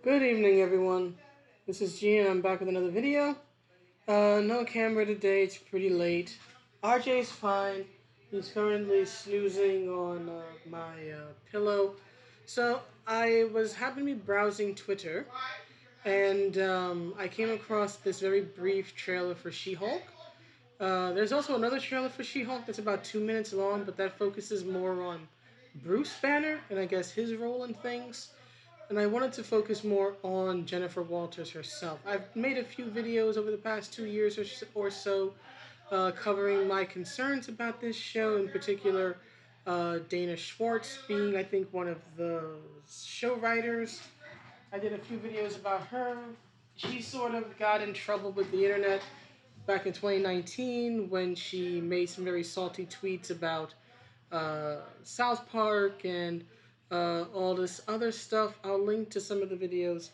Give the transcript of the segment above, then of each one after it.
Good evening, everyone. This is G, and I'm back with another video. No camera today. It's pretty late. RJ's fine. He's currently snoozing on my pillow. So I was happened to be browsing Twitter, and I came across this very brief trailer for She-Hulk. There's also another trailer for She-Hulk that's about 2 minutes long, but that focuses more on Bruce Banner and I guess his role in things. And I wanted to focus more on Jennifer Walters herself. I've made a few videos over the past 2 years or so covering my concerns about this show, in particular Dana Schwartz being, I think, one of the show writers. I did a few videos about her. She sort of got in trouble with the internet back in 2019 when she made some very salty tweets about South Park and all this other stuff. I'll link to some of the videos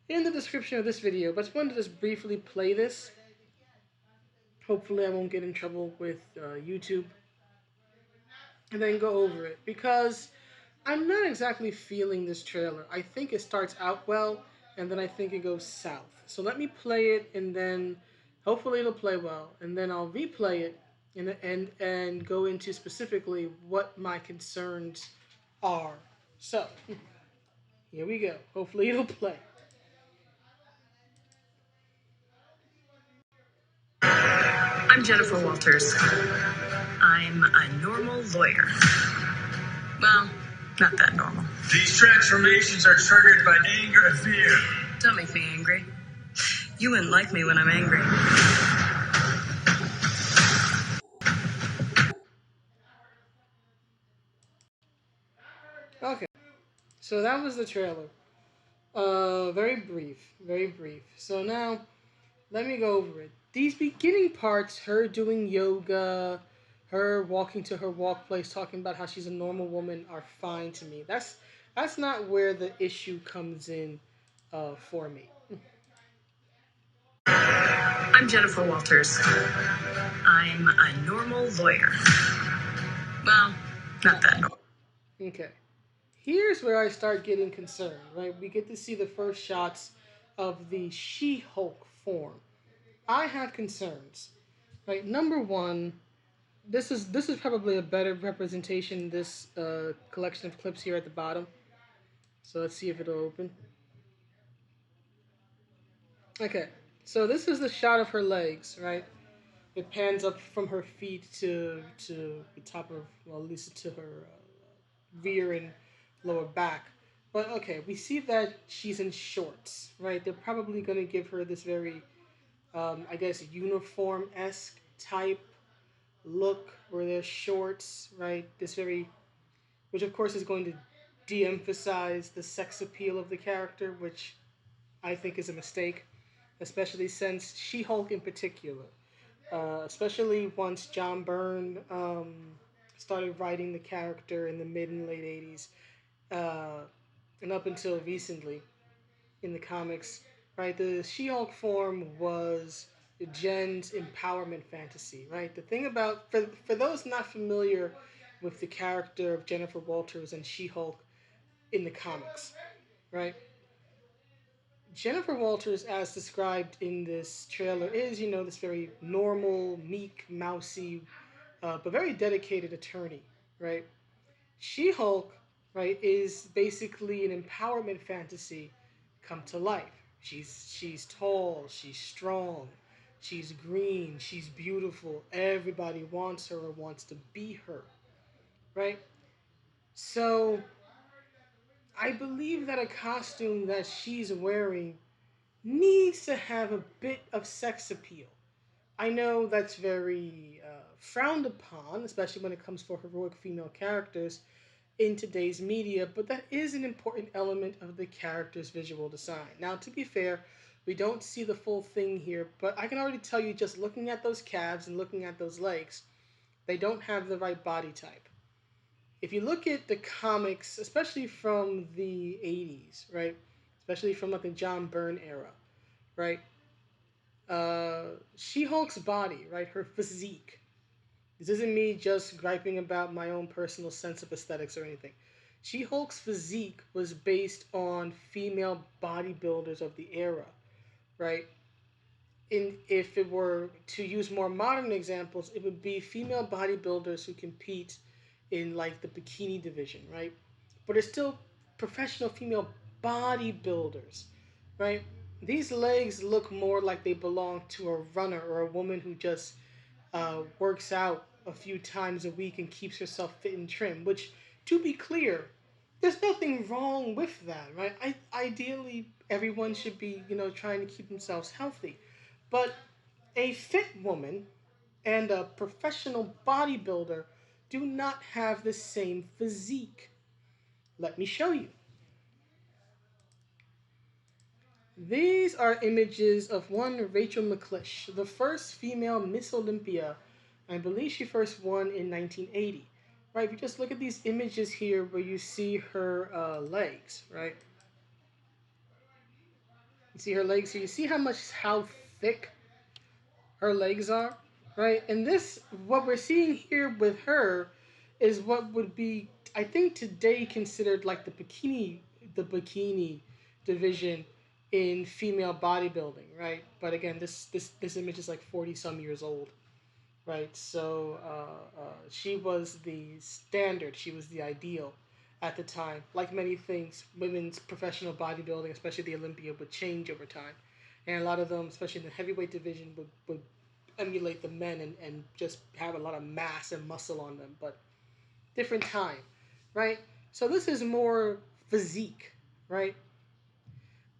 in the description of this video, but I just wanted to just briefly play this. Hopefully I won't get in trouble with YouTube, and then go over it, because I'm not exactly feeling this trailer. I think it starts out well, and then I think it goes south. So let me play it, and then hopefully it'll play well, and then I'll replay it and go into specifically what my concerns are. So here we go. Hopefully it'll play. I'm Jennifer Walters. I'm a normal lawyer. Well, not that normal. These transformations are triggered by anger and fear. Don't make me angry. You wouldn't like me when I'm angry. Okay, so that was the trailer. Very brief, very brief. So now, let me go over it. These beginning parts, her doing yoga, her walking to her walk place, talking about how she's a normal woman, are fine to me. That's not where the issue comes in for me. I'm Jennifer Walters. I'm a normal lawyer. Well, not that normal. Okay. Here's where I start getting concerned, right? We get to see the first shots of the She-Hulk form. I have concerns, right? Number one, this is probably a better representation, this collection of clips here at the bottom. So let's see if it'll open. Okay, so this is the shot of her legs, right? It pans up from her feet to the top of, well, at least to her rear and lower back. But okay, we see that she's in shorts, right? They're probably going to give her this very, I guess, uniform-esque type look where there's shorts, right? This very, which of course is going to de-emphasize the sex appeal of the character, which I think is a mistake, especially since She-Hulk in particular, especially once John Byrne started writing the character in the mid and late 80s, and up until recently in the comics, right? The She-Hulk form was Jen's empowerment fantasy, right? The thing about, for those not familiar with the character of Jennifer Walters and She-Hulk in the comics, right? Jennifer Walters, as described in this trailer, is, this very normal, meek, mousy, but very dedicated attorney, right? She-Hulk, right, is basically an empowerment fantasy come to life. She's tall, she's strong, she's green, she's beautiful. Everybody wants her or wants to be her, right? So I believe that a costume that she's wearing needs to have a bit of sex appeal. I know that's very frowned upon, especially when it comes for heroic female characters in today's media, but that is an important element of the character's visual design. Now, to be fair, we don't see the full thing here, but I can already tell you, just looking at those calves and looking at those legs, they don't have the right body type. If you look at the comics, especially from the 80s, right? Especially from like the John Byrne era, right? She-Hulk's body, right? Her physique. This isn't me just griping about my own personal sense of aesthetics or anything. She-Hulk's physique was based on female bodybuilders of the era, right? If it were to use more modern examples, it would be female bodybuilders who compete in like the bikini division, right? But it's still professional female bodybuilders, right? These legs look more like they belong to a runner or a woman who just works out a few times a week and keeps herself fit and trim. Which, to be clear, there's nothing wrong with that, right? Ideally, everyone should be, trying to keep themselves healthy. But a fit woman and a professional bodybuilder do not have the same physique. Let me show you. These are images of one Rachel McClish, the first female Miss Olympia. I believe she first won in 1980. Right, if you just look at these images here where you see her legs, right? You see her legs here. You see how thick her legs are, right? And this, what we're seeing here with her, is what would be, I think, today considered like the bikini division in female bodybuilding, right? But again, this image is like 40 some years old, right? So she was the standard. She was the ideal at the time. Like many things, women's professional bodybuilding, especially the Olympia, would change over time. And a lot of them, especially in the heavyweight division, would emulate the men and just have a lot of mass and muscle on them. But different time, right? So this is more physique, right?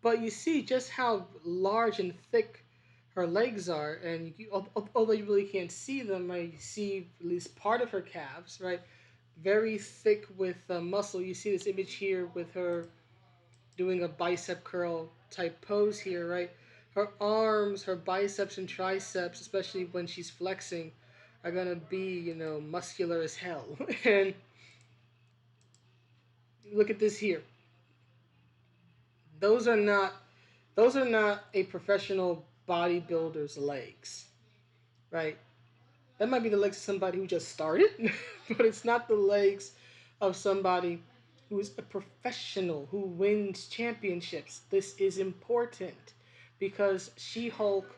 But you see just how large and thick her legs are, and although you really can't see them, right? You see at least part of her calves, right? Very thick with muscle. You see this image here with her doing a bicep curl type pose here, right? Her arms, her biceps and triceps, especially when she's flexing, are gonna be, muscular as hell. And look at this here. Those are not those are not a professional bodybuilder's legs, right? That might be the legs of somebody who just started, but it's not the legs of somebody who's a professional who wins championships. This is important because She-Hulk,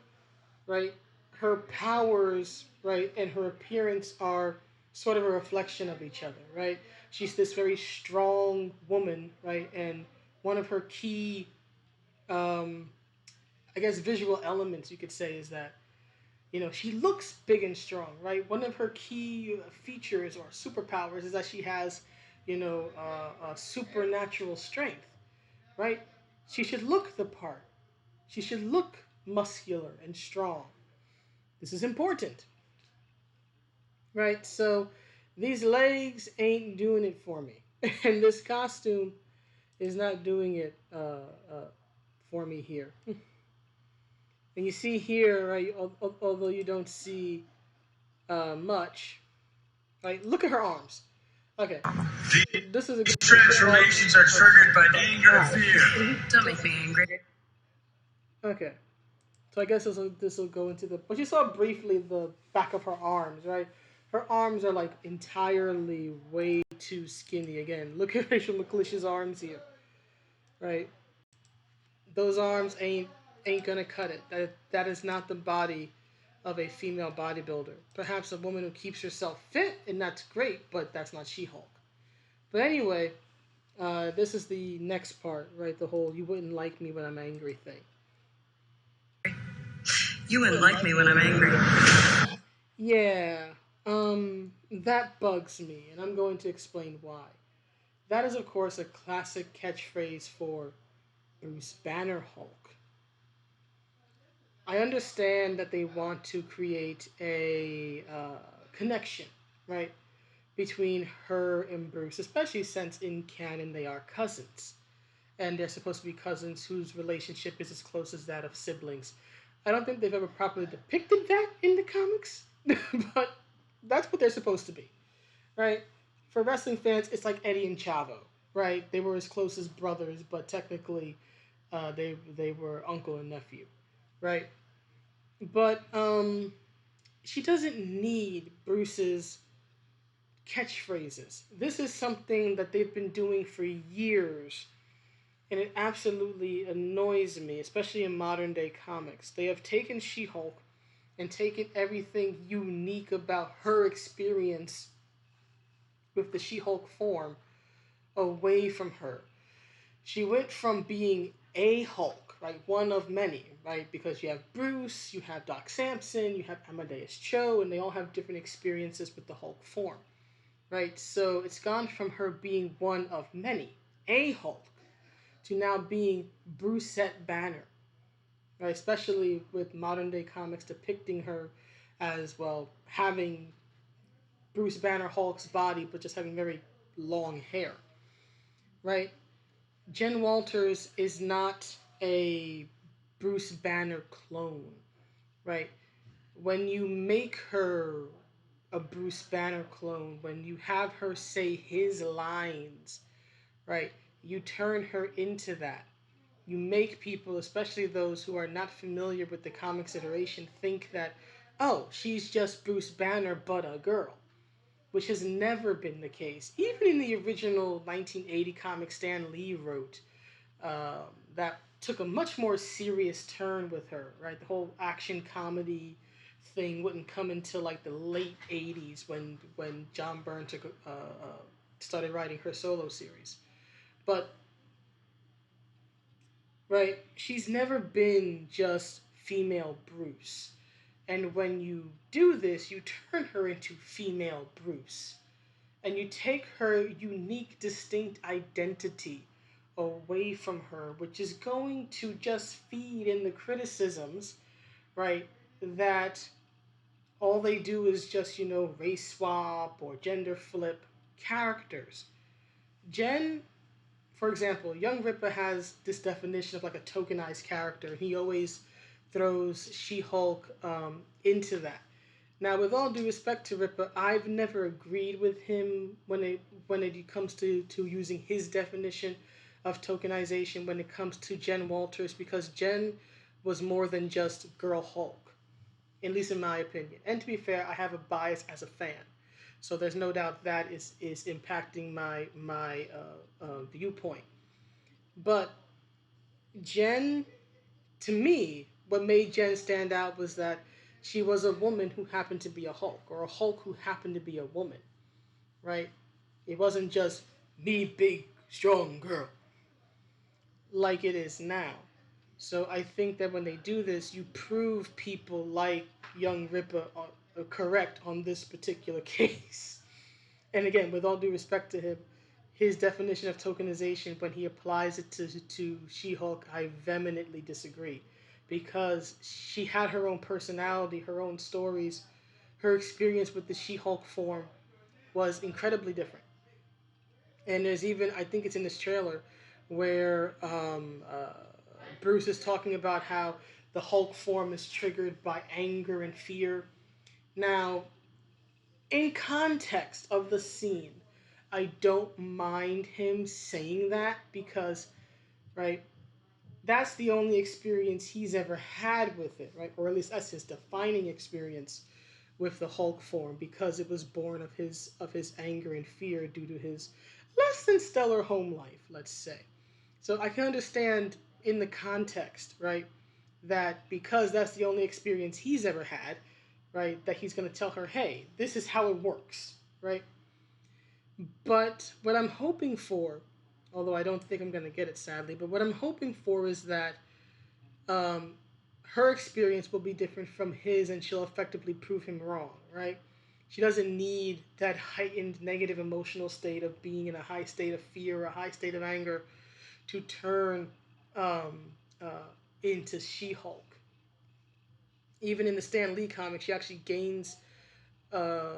right? Her powers, right, and her appearance are sort of a reflection of each other, right? She's this very strong woman, right? And one of her key, um, I guess, visual elements you could say is that she looks big and strong, right? One of her key features or superpowers is that she has, supernatural strength, right? She should look the part. She should look muscular and strong. This is important, right? So these legs ain't doing it for me, and this costume is not doing it for me here. And you see here, right? Although you don't see much, right? Look at her arms. Okay, this is a good. These transformations are triggered by anger and fear. Don't make me angry. Okay, so I guess this will go into the. But you saw briefly the back of her arms, right? Her arms are like entirely way too skinny. Again, look at Rachel McClish's arms here, right? Those arms ain't gonna cut it. That is not the body of a female bodybuilder. Perhaps a woman who keeps herself fit, and that's great, but that's not She-Hulk. But anyway, this is the next part, right? The whole "you wouldn't like me when I'm angry" thing. You wouldn't like me when I'm angry. Yeah, that bugs me, and I'm going to explain why. That is, of course, a classic catchphrase for Bruce Banner Hulk. I understand that they want to create a connection, right, between her and Bruce, especially since in canon they are cousins. And they're supposed to be cousins whose relationship is as close as that of siblings. I don't think they've ever properly depicted that in the comics, but that's what they're supposed to be, right? For wrestling fans, it's like Eddie and Chavo, right? They were as close as brothers, but technically, they were uncle and nephew, right? But she doesn't need Bruce's catchphrases. This is something that they've been doing for years, and it absolutely annoys me, especially in modern day comics. They have taken She Hulk and taken everything unique about her experience with the She Hulk form away from her. She went from being a Hulk, right, one of many, right, because you have Bruce, you have Doc Samson, you have Amadeus Cho, and they all have different experiences with the Hulk form, right? So it's gone from her being one of many, a Hulk, to now being Brucette Banner, right? Especially with modern day comics depicting her as, well, having Bruce Banner Hulk's body, but just having very long hair, right? Jen Walters is not a Bruce Banner clone, right? When you make her a Bruce Banner clone, when you have her say his lines, right, you turn her into that. You make people, especially those who are not familiar with the comics iteration, think that, oh, she's just Bruce Banner but a girl, which has never been the case. Even in the original 1980 comic Stan Lee wrote, that took a much more serious turn with her, right? The whole action comedy thing wouldn't come until like the late 80s when John Byrne started writing her solo series. But, right, she's never been just female Bruce. And when you do this, you turn her into female Bruce. And you take her unique, distinct identity away from her, which is going to just feed in the criticisms, right? That all they do is just, race swap or gender flip characters. Jen, for example, Young Ripper has this definition of like a tokenized character. He always throws She Hulk into that. Now, with all due respect to Ripper, I've never agreed with him when it comes to using his definition of tokenization when it comes to Jen Walters, because Jen was more than just Girl Hulk, at least in my opinion. And to be fair, I have a bias as a fan, so there's no doubt that is impacting my viewpoint. But Jen, to me, what made Jen stand out was that she was a woman who happened to be a Hulk, or a Hulk who happened to be a woman, right? It wasn't just me, big, strong girl, like it is now. So I think that when they do this, you prove people like Young Ripper are correct on this particular case. And again, with all due respect to him, his definition of tokenization, when he applies it to She-Hulk, I vehemently disagree, because she had her own personality, her own stories. Her experience with the She-Hulk form was incredibly different. And there's even, I think it's in this trailer, where Bruce is talking about how the Hulk form is triggered by anger and fear. Now, in context of the scene, I don't mind him saying that because, right, that's the only experience he's ever had with it, right? Or at least that's his defining experience with the Hulk form, because it was born of his anger and fear due to his less than stellar home life, let's say. So I can understand in the context, right, that because that's the only experience he's ever had, right, that he's going to tell her, hey, this is how it works, right? But what I'm hoping for, although I don't think I'm going to get it sadly, but what I'm hoping for is that um, her experience will be different from his, and she'll effectively prove him wrong, right? She doesn't need that heightened negative emotional state of being in a high state of fear or a high state of anger to turn um, into She-Hulk. Even in the Stan Lee comic, she actually gains, uh,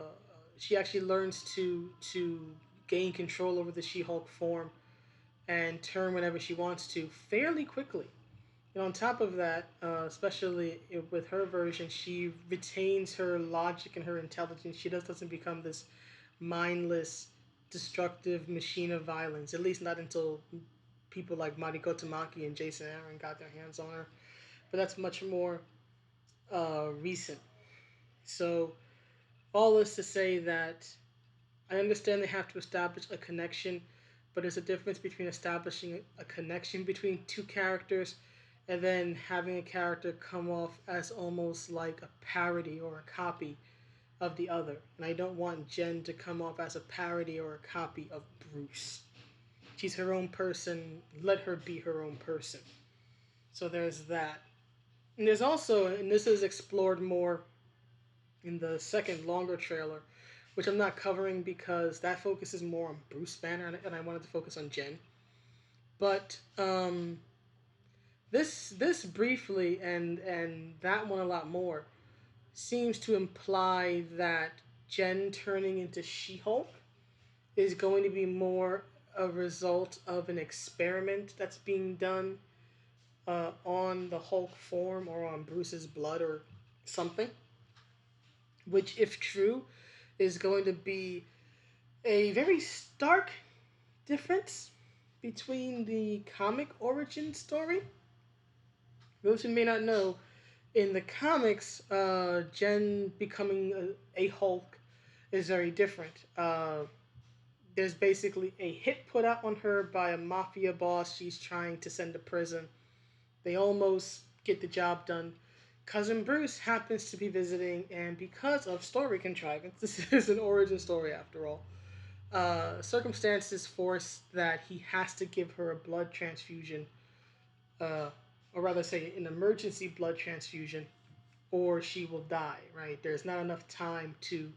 she actually learns to gain control over the She-Hulk form and turn whenever she wants to fairly quickly. And on top of that, especially with her version, she retains her logic and her intelligence. She doesn't become this mindless, destructive machine of violence. At least not until people like Mariko Tamaki and Jason Aaron got their hands on her. But that's much more recent. So all this to say that I understand they have to establish a connection, but there's a difference between establishing a connection between two characters and then having a character come off as almost like a parody or a copy of the other. And I don't want Jen to come off as a parody or a copy of Bruce. She's her own person. Let her be her own person. So there's that. And there's also, and this is explored more in the second longer trailer, which I'm not covering because that focuses more on Bruce Banner, and I wanted to focus on Jen. But this briefly and that one a lot more seems to imply that Jen turning into She-Hulk is going to be more a result of an experiment that's being done on the Hulk form or on Bruce's blood or something, which, if true, is going to be a very stark difference between the comic origin story. Those who may not know, in the comics, Jen becoming a Hulk is very different. There's basically a hit put out on her by a mafia boss she's trying to send to prison. They almost get the job done. Cousin Bruce happens to be visiting, and because of story contrivance, this is an origin story after all, circumstances force that he has to give her a blood transfusion, uh, or rather say an emergency blood transfusion, or she will die, right? There's not enough time to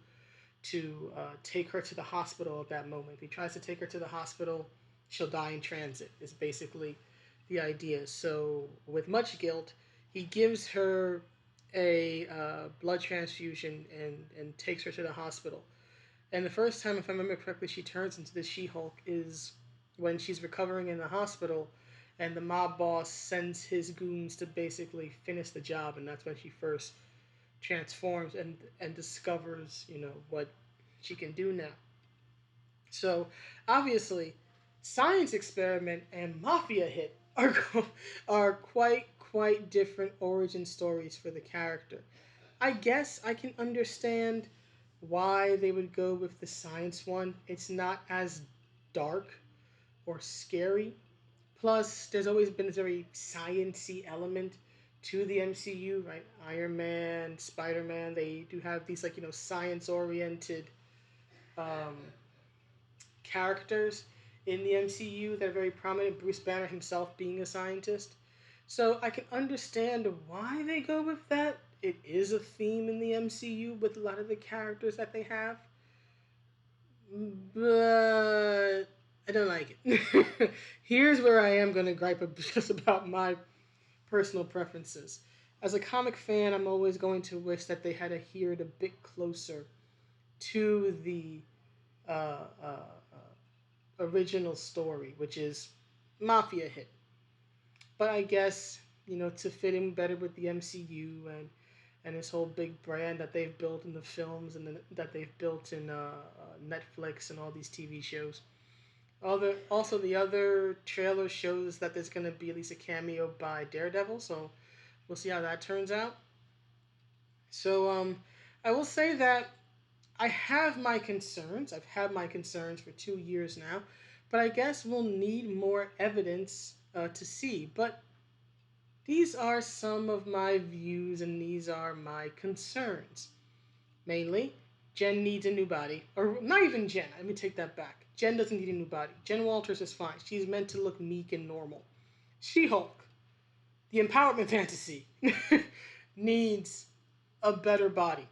take her to the hospital at that moment. If he tries to take her to the hospital, she'll die in transit, is basically the idea. So, with much guilt, he gives her a blood transfusion and takes her to the hospital. And the first time, if I remember correctly, she turns into the She-Hulk is when she's recovering in the hospital, and the mob boss sends his goons to basically finish the job, and that's when she first transforms and discovers, what she can do now. So obviously, science experiment and mafia hit are quite different origin stories for the character. I guess I can understand why they would go with the science one. It's not as dark or scary. Plus, there's always been this very sciency element to the MCU, right? Iron Man, Spider Man, they do have these science oriented um, characters in the MCU that are very prominent. Bruce Banner himself being a scientist, so I can understand why they go with that. It is a theme in the MCU with a lot of the characters that they have, but I don't like it. Here's where I am going to gripe just about my personal preferences. As a comic fan, I'm always going to wish that they had adhered a bit closer to the uh, uh, original story, which is Mafia hit. But I guess, to fit in better with the MCU and this whole big brand that they've built in the films and that they've built in Netflix and all these TV shows. Also, the other trailer shows that there's going to be at least a cameo by Daredevil, so we'll see how that turns out. So, I will say that I have my concerns. I've had my concerns for 2 years now, but I guess we'll need more evidence to see. But these are some of my views and these are my concerns. Mainly, Jen needs a new body. Or not even Jen, let me take that back. Jen doesn't need a new body. Jen Walters is fine. She's meant to look meek and normal. She-Hulk, the empowerment fantasy, needs a better body.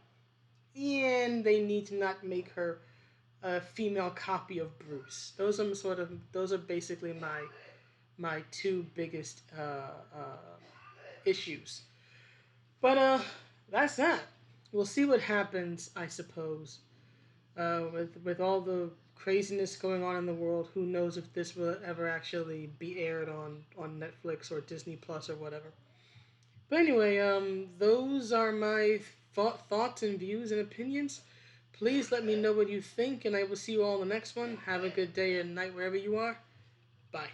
And they need to not make her a female copy of Bruce. Those are basically my two biggest issues. But that's that. We'll see what happens, I suppose. With all the craziness going on in the world, who knows if this will ever actually be aired on Netflix or Disney Plus or whatever. But anyway, those are my thoughts and views and opinions. Please let me know what you think, and I will see you all in the next one. Have a good day or night wherever you are. Bye.